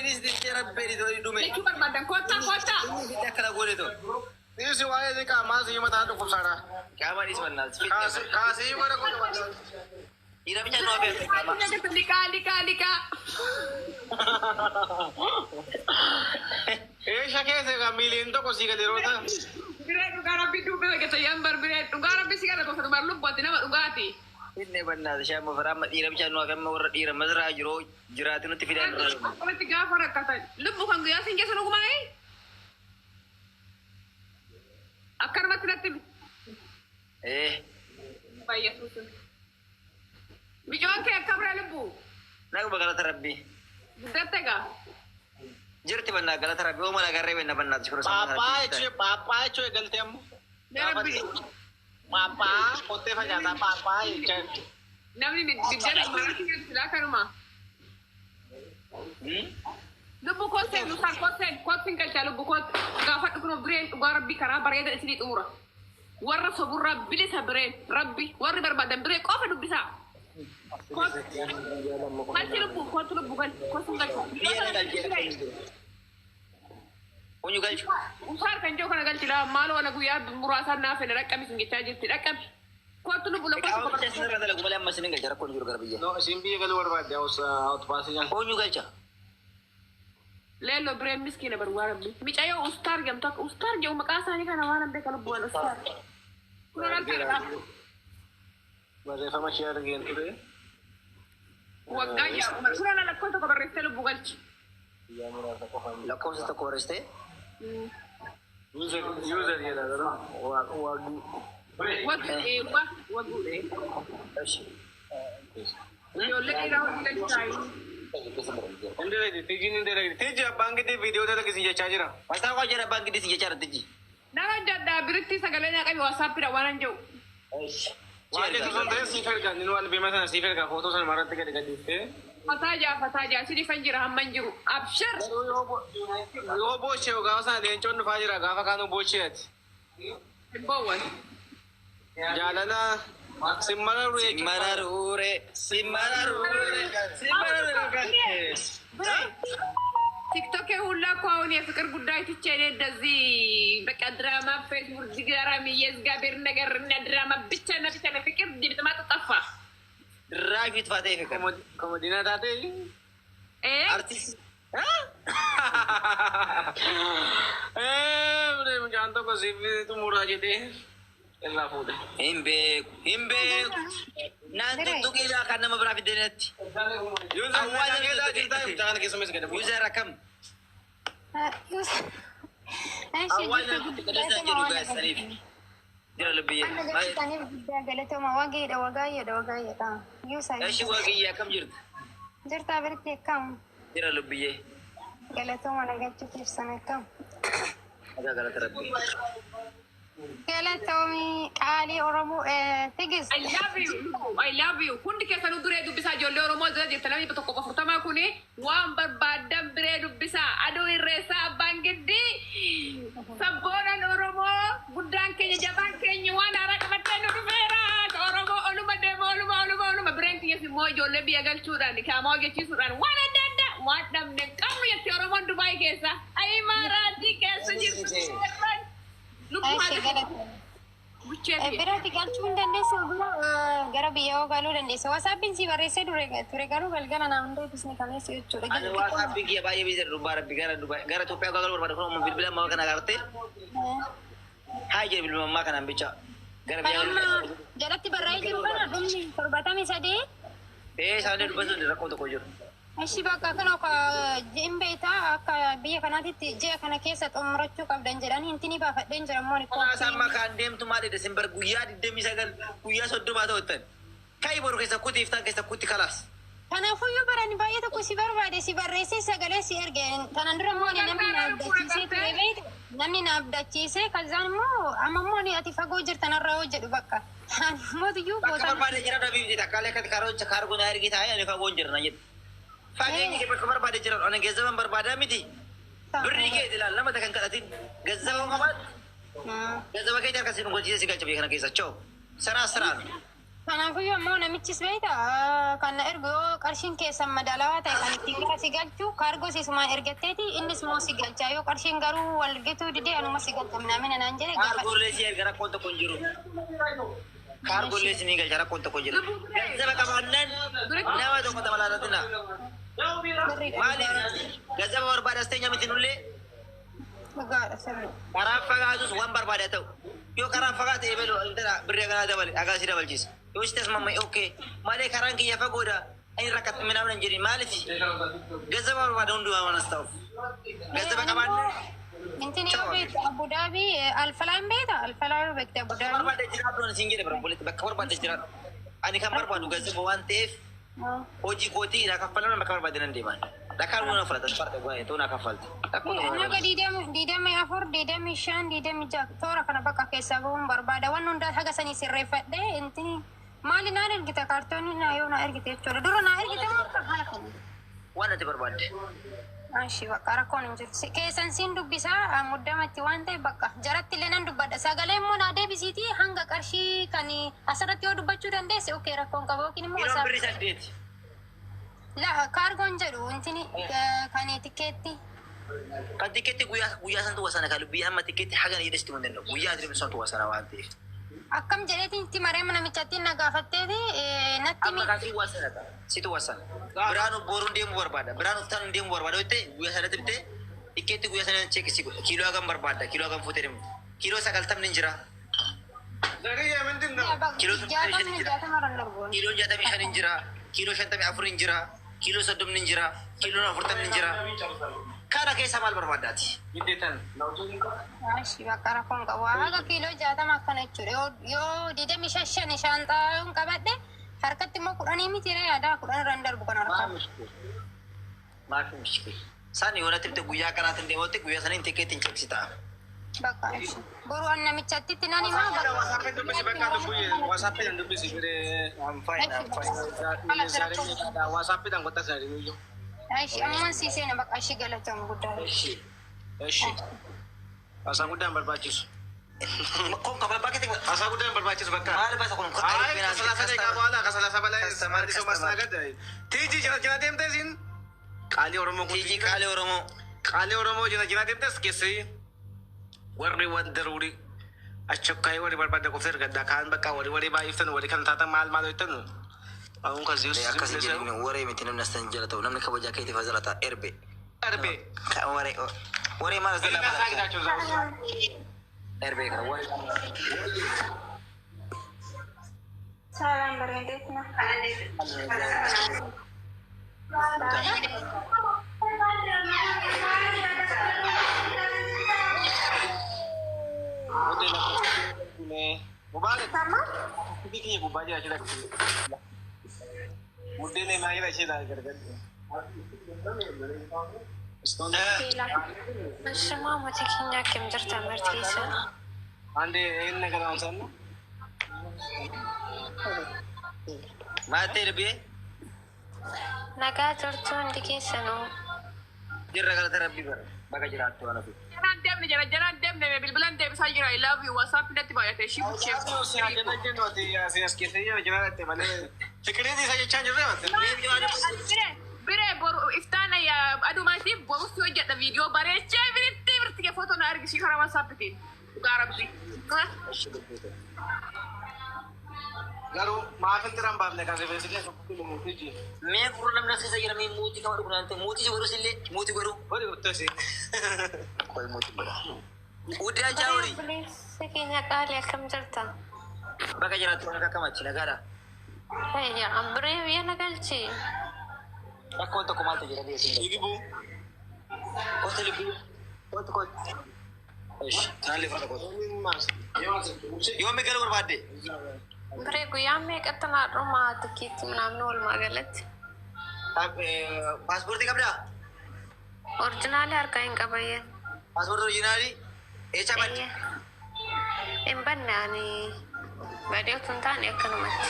this rabbi do dume. Lechu barbadan kota. Ini dakala gole to. Ini si wae de ka mas yi mata ko sara. Kama ni swanna. Kasi wala ko to. Ira bicha no be kama. Lika. Shake se ga million to ko siga de rota. Bire dugara bidu be ke tayambar bire dugara bisiga ko to marlu batina dugati. Inne banna sha mo fara ira bicha no kam mo ira mazra jiro jiratinu tifidan. Ko tiga fara kata. Lubu kan ya singe sono kumai. Akar matinati. Bayya susun. Bijoan ke kabra lubu. Nagu bagala tarabbi. Datega. Jirti banna gala tarabbi o mala garre benna banna chukro sama. पापा है गलती हम पापा होते फंस जाता पापा Namni bidjana marati sila karuma. Lubu kosen nusan kosen kalcha lubu kot gafat kuno brain garabbi kara bareda isli umura. Warra sabur rabbi li sabre rabbi warra barbadan brain ko fa dubisa. Kot kalchi lubu kot lubu kan kosen kalcha. Unyu galchu. Usar kan jokana galchi la malo wala guya murasa na fe rakami singi chaji rakami. Kot lubu lo Kau macam sana ada lagu malam masih nengal jarak konjur garbiya. no simbi galu war dia us out pass ya Unyu galcha. Lelo brain miskina bar warabbi. Micayo ustar gam tak ustar jauh makasa ni kana waran be kalau buan ustar. Kuno nanti बस ऐसा मैं share game तो दे Wagaya, kuno na lakko to kabareste lubu galchi. Lakau satu koreste. User ये लगा ना Wadu Yo leki raho di chai. इंदे लगी तेजी इंदे लगी तेजी अब बांगे ते वीडियो तो किसी ये charger Masa kau jara bagi di sini cara tiji. Nara jadda birti sagalenya kabi WhatsApp ira wanan jo. वाले तो सुनते हैं सीफर का निन्नु वाले बीमा से सीफर का फोटो से मारते के दिखा देते Fataja sidi fanjira hammanjiru. Abshar. यो बोचे होगा उसा दें चोन फाजरा गाफा कानो बोचे Bawan. Jalna TikTok hulla ko awni fikir guday tichene dazi baka drama Facebook digara mi yezgabir ነገር እና ድራማ ብቻ fikir di tempat tafa. Ragit fatih fikir. Komodina tate Artis. udah mencantum ke CV itu murah aja deh. Elah udah. Himbe. Nanti tu kira karena beberapa denet. Awalnya kita cerita jangan kisah miskin. User rakam. ماشي Awalnya kita dah juga Sarif. Dia lebih. tani galata ma wagi da wagaya ta yusa Ashi wagi ya kam jirt. jirta birti kam Dia lebih. galata ma nagachu tifsana kam Agak galak terabbi. galata mi ali oromo tigis I love you. Kundi ke sanu dure du bisa jolle oromo zadi tanami pato ko furtama kuni wan barbadam bre du bisa ado iresa bangedi sabona oromo gudan kenya jaban kenya wana ara kamateno du vera oromo oluma demo oluma brenti yesi mo jolle bi agal chudan ka mo ge chi sudan wana dada wadam ne kamu yesi oromo dubai kesa ay marati kesa jirtu ماشي galata birati galchuun dandeessa gara biyyaa galuu dandeessa wasaappiin si barreessee ture garuu galgala naan deebisne kaneessa jechuudha Ada WhatsApp ya bayi bisa rubah gara topia gagal berbeda kalau mobil bilang mau kena kartu. Hai jadi bilang mau kena bicara. Gara biar. jalatti barraa'ee jiru kana dhumni 73 Sana dia betul dia rakau tu kujur. Ashi bakka kana ka jimbeeta akka biyya kanaatitti ji'a kana keessatti umrachuu qabdan jedhan hintini baafadheen jira mooni Sama kan dem tu mali Desember guya di demi sagal guya sodoma tautan. Kai baru kisah kuti iftan kisah kuti kalas. Kanaafuyyuu barani baay'ee tokko si barbaade si barreessee sagalee si erge kanan dura mooni namni na abdachiisee ture beeyte namni na abdachiisee kazaan immoo amma mooni ati fagoo jirtanarra yoo jedhu bakka mootiyyuu Bakka barbaade jira dabii bita kale kat karo cakar guna ergi taaya ne fagoon jirna jedhu. Fageenyi ke bakka barbaade jira ona gezaban barbaada miti. Birri ke dilal lama takkan kadatin gezaba qabat. Gezaba ke jarka sinu gojiye sigal chabi kana kesa cho. Sara. Kanaafuu ammoo namichis beekta kan ergu yoo qarshiin keessan madaalawaa ta'e kan ittiin gara si galchu kaargoo siisumaan ergatteeti innis moo si galchaa yoo qarshiin garuu wal argituu didee anuma si galcha minamina naan jedhe kaargoolee si erga rakkoon tokko hin jiru. Kaargoolee si ni galcha rakkoon tokko hin jiru. Gazzaba qabaannaan nama tokko dabalaatatina. Maaliif gazzaba barbaada asteenya miti nullee dhugaadha sirrii. karaa fagaatus waan barbaada ta'u. Yoo karaa fagaate eebelu intala birree kanaa dabale agaasii dabalchiisa. Yoo si tasmamma ookee malee karaan kiyya fagoodha ani rakkatti minamna hin jirin maaliif gazzaba barbaada hundumaa waan as ta'uuf. Gazzaba qabaannaan Intini yoo beektu Abu Dhabii Alfalaan beekta Alfalaa yoo beekte Abu Dhabii. barbaada jiraatu ani siin jedhe barboletti bakka barbaada jiraatu. Ani kan barbaadu gazzaba waan ta'eef hojii kootii naa kaffalama bakka barbaade nan deeman. Dhakaan nuna fudhatan farda goone ta'uu naa kaffalti. Naga diidamii afur diidamii shan diidamii jaha toora kana bakka keessaa bahuun barbaada waan hundaa haga sanii sirreeffadhe intini maali naan ergite kaartoonni naa yoo naa ergite jechuudha dura naa ergite moo akka haala kana. Waan ati barbaadde. Ashi bakka rakkoon hin jirtu keessan siin dubbisaa muddamatti waan ta'e bakka jaratti illee nan dubbadha sagalee immoo naa deebisiitii hanga qarshii kan asirratti yoo dubbachuu dandeesse okee rakkoon qaba yookiin immoo Yeroon birrii saddeeti. la kaargoon jedhu intini kan tikeetti. Kan tikeetti guyyaa santu wasana kan biyya amma tikeetti hagan jedhesti mun danda'u guyyaa adirim santu wasana waan ta'eef. Akkam jedheetiin itti maree mana michatti na gaafatteeti natti Amma kan si wasana ta'a situ wasana. Biraanu boruun deemu barbaada biraanu uftaan deemu barbaada yoo ta'e guyyaa sanatti bitee tikeetti guyyaa sana cheekisi godha kiiloo hagam barbaada kiiloo hagam fuutee deemu kiiloo 90 ni jira. Zariya ምንድን ነው? Kiiloo 65 ni jira. jaatama darbuun. Kiiloo 65 ni jira. Kiiloo 54 ni jira. Kiiloo 30 ni jira. Kiiloo 40 ni jira. Kana keessa maal barbaadaati? ግዴታን Ashi bakka rakkoon qabu haga kiiloo jaatama akkana jechuudha yoo diidamii shan shaanxaa yoon qabadhe harkatti immoo 10 miti yaada 10 irraan darbu kan harkaa. Maafi mishkil. Sani yoo natti guyyaa kanaatiin deemotti guyyaa saniin tikeetiin cheeksi ta'a. Bakka ashi boru an namichatti itti nani maa bakka. ዋሳፔ dubbisi bakka dubbuye ዋሳፔ dubbisi gire I'm fine, I'm fine. ዋሳፔ dangotta sari Ashi amman siisee bakka ashi galatamu guddaa. Eshi. እሺ አሳ ጉዳይን barbaachisu Kun kapal bakit tinggal. አሳ ጉዳይን barbaachisu bakka Maal bahasa kun? አይ ከሰላሳ ደቂቃ በኋላ ከሰላሳ በላይ አንድ ሰው ማስተናገድ ቲጂ ጅና ደምቴ ሲን ቃሊ ኦሮሞ Tiji kali oromo. ቃሊ ኦሮሞ ጅና ደምቴስ ኬሲ warri wandaruri achokai warri barbada ko ferga da kan baka warri ba iftan warri kan tata mal mal itan awun ka zius Akkas jedhini waree miti namni astan jala ta'u namni kabajaa keetii fazalata erbe. arbe Ka waree maal ila asdala ka gida chuza erbe kana waree. Salam bareedina. modela ne mubarak biki bubaja chila modela ma ila chila gargar Ashama mati kinya kem jirta martiisa. ande en negara ansan Maate erbe Nagaa jirtu hundi keessanuu. jirra gara tarabbi bara baga jiraattu waan ofi. Jangan dem deh, bilbilan dem saya kira I love you. WhatsApp nanti banyak teh sibuk si ajena jeno ti asi as kese ya jena te male fikri di saja change re Bire boru iftana ya aduh masih boru sih aja ada video bare berarti ke foto na argi sih karena WhatsApp itu. Garab sih. garu maafin tiran baafne kan se sile ko ko mutuji Mee guru namni as keessa jira mee muutii kama dhugu naante muutii si godhus illee muutii godhu. bodi uttasi Koi muutii godha. Udaa jaawuri Bilisa keenya qaali akkam jirta? baga jiraattu waan akka kamachi nagaadha. Hayya ambiree biyya nagalchi. Akka wanta ko maaltu jira dhiyeessin. igibu Wanta libbuu wanta ko. Eesh kanaan lifa dhaqoota. Yoommi galuu barbaadde. Biree guyyaa meeqatti naadhumaa tikkiitti naannoo walumaa galatti? Paaspoortii qabdaa? Orjinaalii harkaa hin qabayyen. Paaspoortii oriijinaalii eessa badde? Hin banne ani badee otoo hin taane akkanumatti.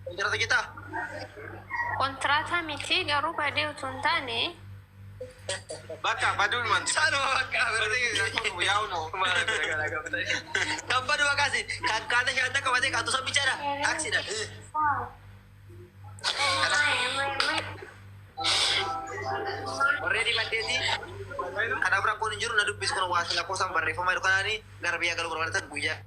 Kontirata jettaa? Kontiraataa miti garuu badee otoo hin taane Bakka badul man. Sanuma bakka. Yaa'u no. Kampanu makasih. Kata siapa kau mati kau tuh bicara. Taksi dah. Already mandeti. Ada berapa pun juru nadu bis kono wasil aku sampai reforma itu kan ini. Garbiya kalau berwarna buja.